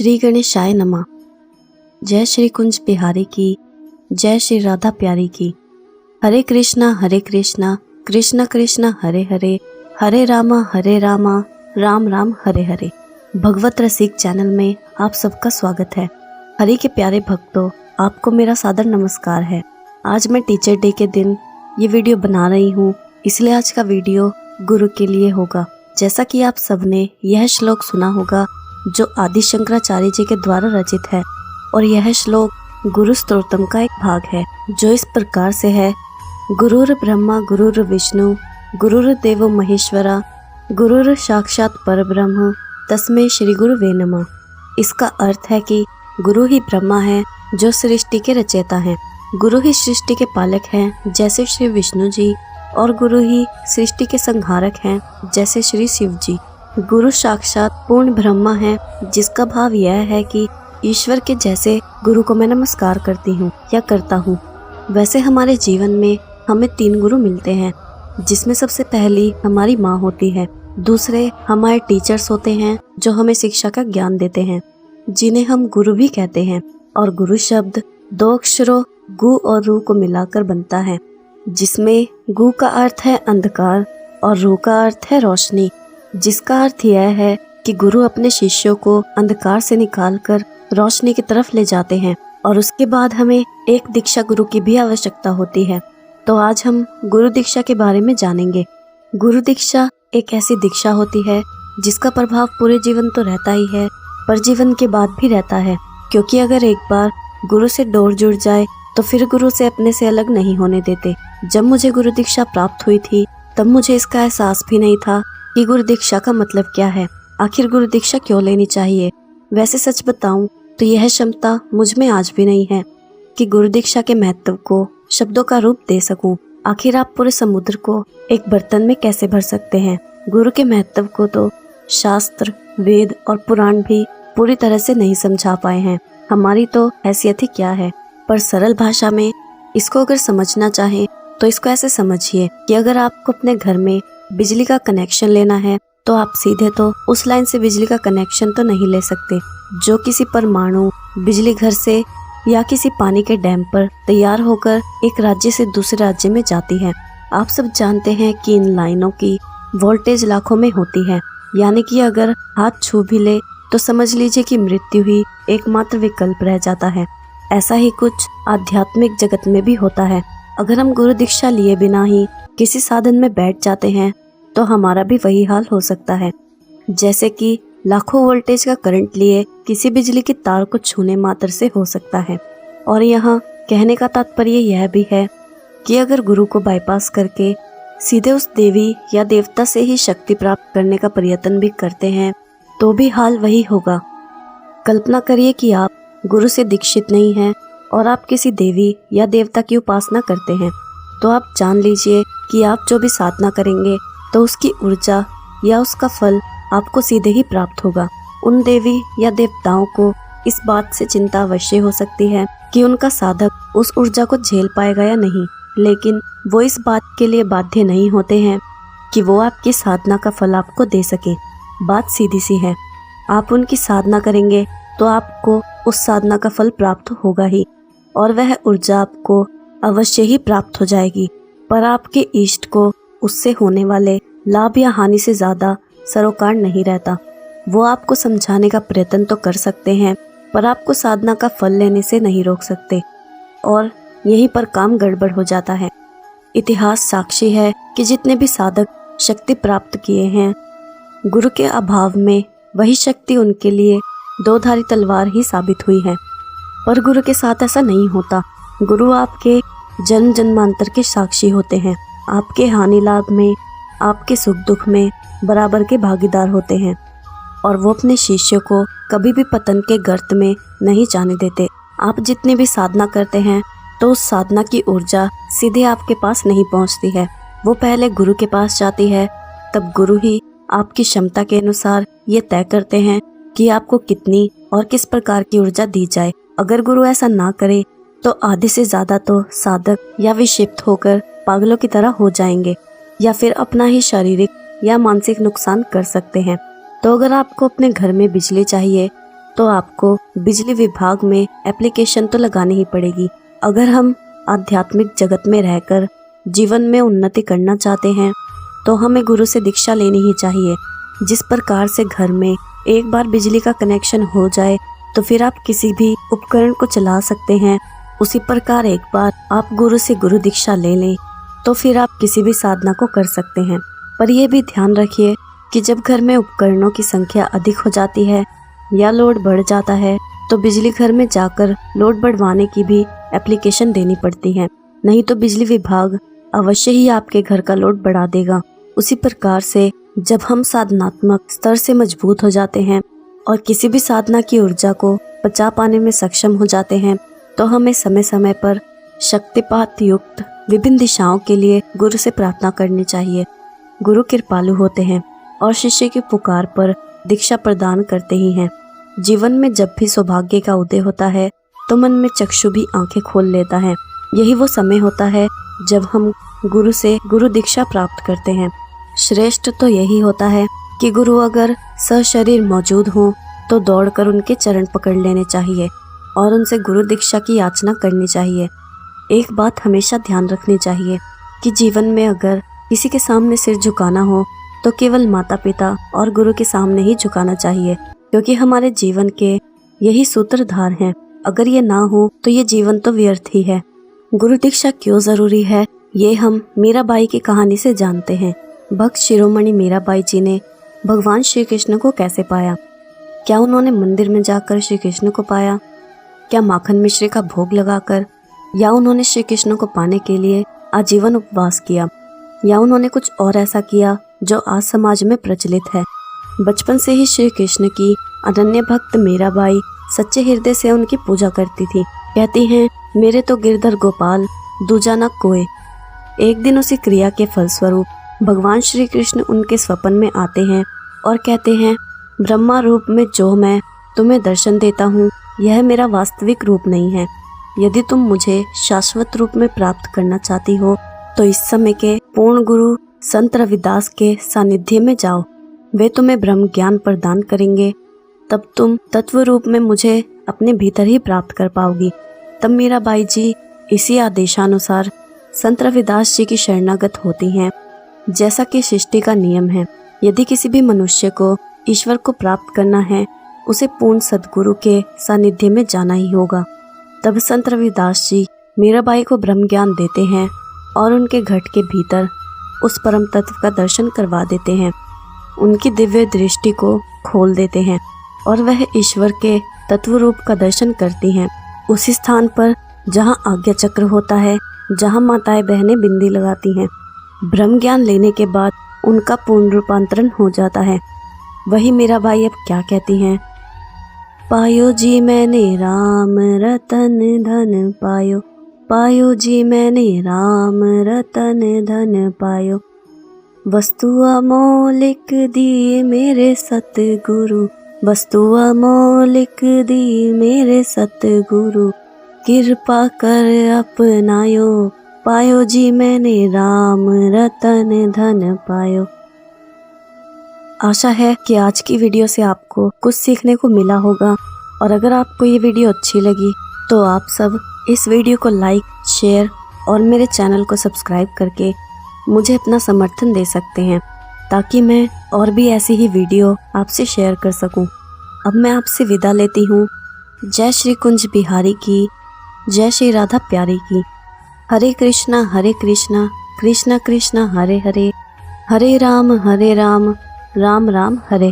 श्री गणेशाय नमः। जय श्री कुंज बिहारी की, जय श्री राधा प्यारी की। हरे कृष्णा कृष्णा कृष्णा हरे हरे, हरे रामा राम राम हरे हरे। भगवत रसिक चैनल में आप सबका स्वागत है। हरि के प्यारे भक्तों, आपको मेरा सादर नमस्कार है। आज मैं टीचर डे के दिन ये वीडियो बना रही हूँ, इसलिए आज का वीडियो गुरु के लिए होगा। जैसा कि आप सबने यह श्लोक सुना होगा जो आदि शंकराचार्य जी के द्वारा रचित है, और यह श्लोक गुरु स्तोत्रम का एक भाग है जो इस प्रकार से है। गुरुर ब्रह्मा गुरुर विष्णु गुरुर देवो महेश्वरा गुरुर साक्षात परब्रह्म तस्मै श्री गुरुवे नमः। इसका अर्थ है कि गुरु ही ब्रह्मा है जो सृष्टि के रचयिता हैं, गुरु ही सृष्टि के पालक हैं जैसे श्री विष्णु जी, और गुरु ही सृष्टि के संहारक हैं जैसे श्री शिव जी। गुरु साक्षात पूर्ण ब्रह्मा है, जिसका भाव यह है कि ईश्वर के जैसे गुरु को मैं नमस्कार करती हूँ या करता हूँ। वैसे हमारे जीवन में हमें 3 गुरु मिलते हैं, जिसमें सबसे पहली हमारी माँ होती है, दूसरे हमारे टीचर्स होते हैं जो हमें शिक्षा का ज्ञान देते हैं, जिन्हें हम गुरु भी कहते हैं। और गुरु शब्द 2 अक्षरों गु और रू को मिलाकर बनता है, जिसमें गु का अर्थ है अंधकार और रू का अर्थ है रोशनी, जिसका अर्थ यह है कि गुरु अपने शिष्यों को अंधकार से निकालकर रोशनी की तरफ ले जाते हैं। और उसके बाद हमें एक दीक्षा गुरु की भी आवश्यकता होती है। तो आज हम गुरु दीक्षा के बारे में जानेंगे। गुरु दीक्षा एक ऐसी दीक्षा होती है जिसका प्रभाव पूरे जीवन तो रहता ही है, पर जीवन के बाद भी रहता है, क्योंकि अगर एक बार गुरु से डोर जुड़ जाए तो फिर गुरु से अपने से अलग नहीं होने देते। जब मुझे गुरु दीक्षा प्राप्त हुई थी तब मुझे इसका एहसास भी नहीं था कि गुरु दीक्षा का मतलब क्या है, आखिर गुरु दीक्षा क्यों लेनी चाहिए। वैसे सच बताऊं तो यह क्षमता मुझ में आज भी नहीं है कि गुरु दीक्षा के महत्व को शब्दों का रूप दे सकूं। आखिर आप पूरे समुद्र को एक बर्तन में कैसे भर सकते हैं। गुरु के महत्व को तो शास्त्र, वेद और पुराण भी पूरी तरह से नहीं समझा पाए हैं। हमारी तो हैसियत ही क्या है। पर सरल भाषा में इसको अगर समझना चाहें तो इसको ऐसे समझिए कि अगर आपको अपने घर में बिजली का कनेक्शन लेना है तो आप सीधे तो उस लाइन से बिजली का कनेक्शन तो नहीं ले सकते जो किसी परमाणु बिजली घर से या किसी पानी के डैम पर तैयार होकर एक राज्य से दूसरे राज्य में जाती है। आप सब जानते हैं कि इन लाइनों की वोल्टेज लाखों में होती है, यानी कि अगर हाथ छू भी ले तो समझ लीजिए कि मृत्यु ही एकमात्र विकल्प रह जाता है। ऐसा ही कुछ आध्यात्मिक जगत में भी होता है। अगर हम गुरु दीक्षा लिए बिना ही किसी साधन में बैठ जाते हैं तो हमारा भी वही हाल हो सकता है, जैसे कि लाखों वोल्टेज का करंट लिए किसी बिजली की तार को छूने मात्र से हो सकता है। और यहाँ कहने का तात्पर्य यह भी है कि अगर गुरु को बाईपास करके सीधे उस देवी या देवता से ही शक्ति प्राप्त करने का प्रयत्न भी करते हैं तो भी हाल वही होगा। कल्पना करिए कि आप गुरु से दीक्षित नहीं हैं और आप किसी देवी या देवता की उपासना करते हैं, तो आप जान लीजिए कि आप जो भी साधना करेंगे तो उसकी ऊर्जा या उसका फल आपको सीधे ही प्राप्त होगा। उन देवी या देवताओं को इस बात से चिंता अवश्य हो सकती है कि उनका साधक उस ऊर्जा को झेल पाएगा या नहीं, लेकिन वो इस बात के लिए बाध्य नहीं होते हैं कि वो आपकी साधना का फल आपको दे सके। बात सीधी सी है, आप उनकी साधना करेंगे तो आपको उस साधना का फल प्राप्त होगा ही, और वह ऊर्जा आपको अवश्य ही प्राप्त हो जाएगी। पर आपके इष्ट को उससे होने वाले लाभ या हानि से ज्यादा सरोकार नहीं रहता। वो आपको समझाने का प्रयत्न तो कर सकते हैं, पर आपको साधना का फल लेने से नहीं रोक सकते, और यहीं पर काम गड़बड़ हो जाता है। इतिहास साक्षी है कि जितने भी साधक शक्ति प्राप्त किए हैं, गुरु के अभाव में वही शक्ति उनके लिए 2-धारी तलवार ही साबित हुई है। पर गुरु के साथ ऐसा नहीं होता। गुरु आपके जन्म जन्मांतर के साक्षी होते हैं, आपके हानि लाभ में, आपके सुख दुख में बराबर के भागीदार होते हैं, और वो अपने शिष्य को कभी भी पतन के गर्त में नहीं जाने देते। आप जितनी भी साधना करते हैं तो उस साधना की ऊर्जा सीधे आपके पास नहीं पहुंचती है, वो पहले गुरु के पास जाती है। तब गुरु ही आपकी क्षमता के अनुसार ये तय करते हैं कि आपको कितनी और किस प्रकार की ऊर्जा दी जाए। अगर गुरु ऐसा ना करे तो आधे से ज्यादा तो साधक या विक्षिप्त होकर पागलों की तरह हो जाएंगे, या फिर अपना ही शारीरिक या मानसिक नुकसान कर सकते हैं। तो अगर आपको अपने घर में बिजली चाहिए तो आपको बिजली विभाग में एप्लीकेशन तो लगानी ही पड़ेगी। अगर हम आध्यात्मिक जगत में रहकर जीवन में उन्नति करना चाहते हैं तो हमें गुरु से दीक्षा लेनी ही चाहिए। जिस प्रकार से घर में एक बार बिजली का कनेक्शन हो जाए तो फिर आप किसी भी उपकरण को चला सकते हैं, उसी प्रकार एक बार आप गुरु से गुरु दीक्षा ले लें तो फिर आप किसी भी साधना को कर सकते हैं। पर यह भी ध्यान रखिए कि जब घर में उपकरणों की संख्या अधिक हो जाती है या लोड बढ़ जाता है तो बिजली घर में जाकर लोड बढ़वाने की भी एप्लीकेशन देनी पड़ती है, नहीं तो बिजली विभाग अवश्य ही आपके घर का लोड बढ़ा देगा। उसी प्रकार से जब हम साधनात्मक स्तर से मजबूत हो जाते हैं और किसी भी साधना की ऊर्जा को पचा पाने में सक्षम हो जाते हैं तो हमें समय समय पर शक्तिपात युक्त विभिन्न दिशाओं के लिए गुरु से प्रार्थना करनी चाहिए। गुरु कृपालु होते हैं और शिष्य की पुकार पर दीक्षा प्रदान करते ही हैं। जीवन में जब भी सौभाग्य का उदय होता है तो मन में चक्षु भी आंखें खोल लेता है। यही वो समय होता है जब हम गुरु से गुरु दीक्षा प्राप्त करते हैं। श्रेष्ठ तो यही होता है कि गुरु अगर सशरीर मौजूद हो तो दौड़कर उनके चरण पकड़ लेने चाहिए और उनसे गुरु दीक्षा की याचना करनी चाहिए। एक बात हमेशा ध्यान रखनी चाहिए कि जीवन में अगर किसी के सामने सिर झुकाना हो तो केवल माता पिता और गुरु के सामने ही झुकाना चाहिए, क्योंकि हमारे जीवन के यही सूत्रधार हैं। अगर ये ना हो तो ये जीवन तो व्यर्थ ही है। गुरु दीक्षा क्यों जरूरी है ये हम मीराबाई की कहानी से जानते हैं। भक्त शिरोमणि मीराबाई जी ने भगवान श्री कृष्ण को कैसे पाया? क्या उन्होंने मंदिर में जाकर श्री कृष्ण को पाया? क्या माखन मिश्री का भोग लगाकर? या उन्होंने श्री कृष्ण को पाने के लिए आजीवन उपवास किया? या उन्होंने कुछ और ऐसा किया जो आज समाज में प्रचलित है? बचपन से ही श्री कृष्ण की अनन्य भक्त मीराबाई सच्चे हृदय से उनकी पूजा करती थी। कहती हैं, मेरे तो गिरधर गोपाल दूजा न कोई। एक दिन उसी क्रिया के फलस्वरूप भगवान श्री कृष्ण उनके स्वप्न में आते हैं और कहते हैं, ब्रह्मा रूप में जो मैं तुम्हें दर्शन देता हूँ यह मेरा वास्तविक रूप नहीं है। यदि तुम मुझे शाश्वत रूप में प्राप्त करना चाहती हो तो इस समय के पूर्ण गुरु संत रविदास के सानिध्य में जाओ, वे तुम्हें ब्रह्म ज्ञान प्रदान करेंगे। तब तुम तत्व रूप में मुझे अपने भीतर ही प्राप्त कर पाओगी। तब मीराबाई जी इसी आदेशानुसार संत रविदास जी की शरणागत होती हैं। जैसा कि सृष्टि का नियम है, यदि किसी भी मनुष्य को ईश्वर को प्राप्त करना है उसे पूर्ण सद्गुरु के सानिध्य में जाना ही होगा। तब संत रविदास जी मीराबाई को ब्रह्म ज्ञान देते हैं और उनके घट के भीतर उस परम तत्व का दर्शन करवा देते हैं। उनकी दिव्य दृष्टि को खोल देते हैं और वह ईश्वर के तत्व रूप का दर्शन करती हैं। उसी स्थान पर जहाँ आज्ञा चक्र होता है, जहाँ माताएं बहनें बिंदी लगाती हैं। ब्रह्म ज्ञान लेने के बाद उनका पूर्ण रूपांतरण हो जाता है। वही मीराबाई अब क्या कहती हैं, पायो जी मैंने राम रतन धन पायो, पायो जी मैंने राम रतन धन पायो। वस्तु अमौलिक दी मेरे सतगुरु, वस्तु अमौलिक दी मेरे सतगुरु। कृपा कर अपनायो, पायो जी मैंने राम रतन धन पायो। आशा है कि आज की वीडियो से आपको कुछ सीखने को मिला होगा, और अगर आपको ये वीडियो अच्छी लगी तो आप सब इस वीडियो को लाइक, शेयर और मेरे चैनल को सब्सक्राइब करके मुझे अपना समर्थन दे सकते हैं, ताकि मैं और भी ऐसी ही वीडियो आपसे शेयर कर सकूं। अब मैं आपसे विदा लेती हूँ। जय श्री कुंज बिहारी की, जय श्री राधा प्यारी की। हरे कृष्णा कृष्णा कृष्णा हरे हरे, हरे राम राम राम हरे हरे।